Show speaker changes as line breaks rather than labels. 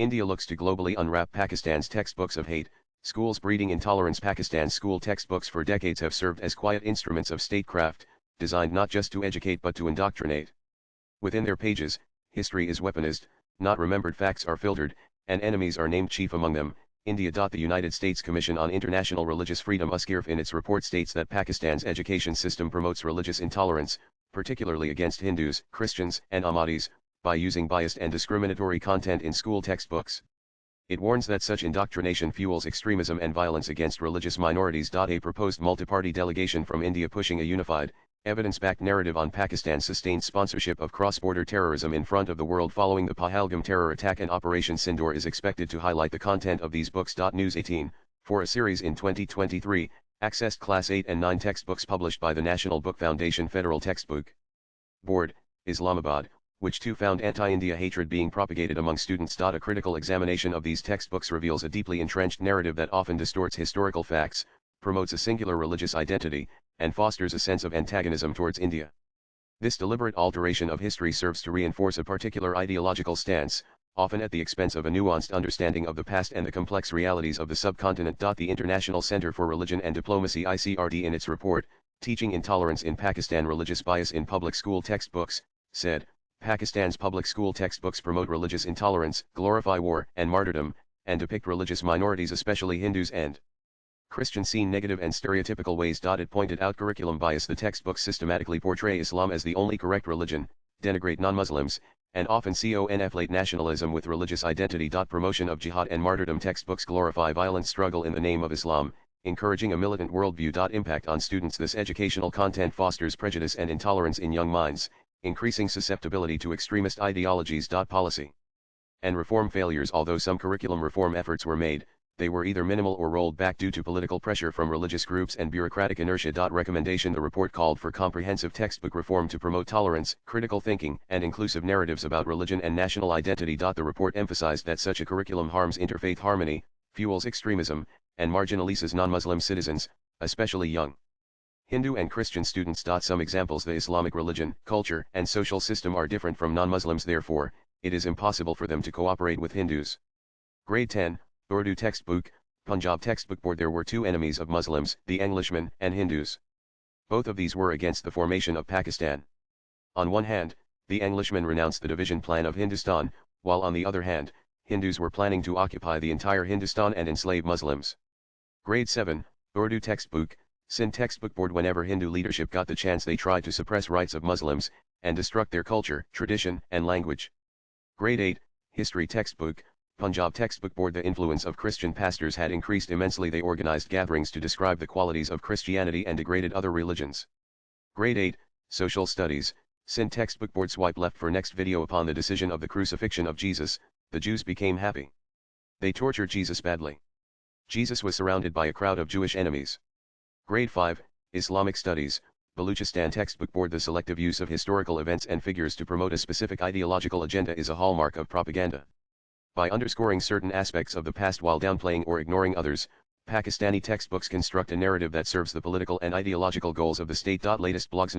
India looks to globally unwrap Pakistan's textbooks of hate. Schools breeding intolerance. Pakistan's school textbooks for decades have served as quiet instruments of statecraft, designed not just to educate but to indoctrinate. Within their pages, history is weaponized, not remembered facts are filtered, and enemies are named chief among them. India. The United States Commission on International Religious Freedom USCIRF in its report states that Pakistan's education system promotes religious intolerance, particularly against Hindus, Christians, and Ahmadis, by using biased and discriminatory content in school textbooks. It warns that such indoctrination fuels extremism and violence against religious minorities. A proposed multi-party delegation from India pushing a unified, evidence-backed narrative on Pakistan's sustained sponsorship of cross-border terrorism in front of the world following the Pahalgam terror attack and Operation Sindoor is expected to highlight the content of these books. News 18, for a series in 2023, accessed Class 8 and 9 textbooks published by the National Book Foundation Federal Textbook Board, Islamabad, which too found anti-India hatred being propagated among students. A critical examination of these textbooks reveals a deeply entrenched narrative that often distorts historical facts, promotes a singular religious identity, and fosters a sense of antagonism towards India. This deliberate alteration of history serves to reinforce a particular ideological stance, often at the expense of a nuanced understanding of the past and the complex realities of the subcontinent. The International Center for Religion and Diplomacy ICRD in its report, Teaching Intolerance in Pakistan Religious Bias in Public School Textbooks, said, Pakistan's public school textbooks promote religious intolerance, glorify war and martyrdom, and depict religious minorities especially Hindus and Christians in negative and stereotypical ways. It pointed out curriculum bias. The textbooks systematically portray Islam as the only correct religion, denigrate non-Muslims, and often conflate nationalism with religious identity. Promotion of jihad and martyrdom. Textbooks glorify violent struggle in the name of Islam, encouraging a militant worldview. Impact on students. This educational content fosters prejudice and intolerance in young minds, increasing susceptibility to extremist ideologies. Policy and reform failures. Although some curriculum reform efforts were made, they were either minimal or rolled back due to political pressure from religious groups and bureaucratic inertia. Recommendation. The report called for comprehensive textbook reform to promote tolerance, critical thinking, and inclusive narratives about religion and national identity. The report emphasized that such a curriculum harms interfaith harmony, fuels extremism, and marginalizes non-Muslim citizens, especially young Hindu and Christian students. Some examples. The Islamic religion, culture, and social system are different from non-Muslims, therefore, it is impossible for them to cooperate with Hindus. Grade 10, Urdu Textbook, Punjab Textbook Board. There were two enemies of Muslims, the Englishmen and Hindus. Both of these were against the formation of Pakistan. On one hand, the Englishmen renounced the division plan of Hindustan, while on the other hand, Hindus were planning to occupy the entire Hindustan and enslave Muslims. Grade 7, Urdu Textbook, Sindh Textbook Board. Whenever Hindu leadership got the chance, they tried to suppress rights of Muslims, and destruct their culture, tradition, and language. Grade 8, History Textbook, Punjab Textbook Board. The influence of Christian pastors had increased immensely. They organized gatherings to describe the qualities of Christianity and degraded other religions. Grade 8, Social Studies, Sindh Textbook Board. Swipe left for next video. Upon the decision of the crucifixion of Jesus, the Jews became happy. They tortured Jesus badly. Jesus was surrounded by a crowd of Jewish enemies. Grade 5, Islamic Studies, Baluchistan Textbook Board. The selective use of historical events and figures to promote a specific ideological agenda is a hallmark of propaganda. By underscoring certain aspects of the past while downplaying or ignoring others, Pakistani textbooks construct a narrative that serves the political and ideological goals of the state. Latest blogs.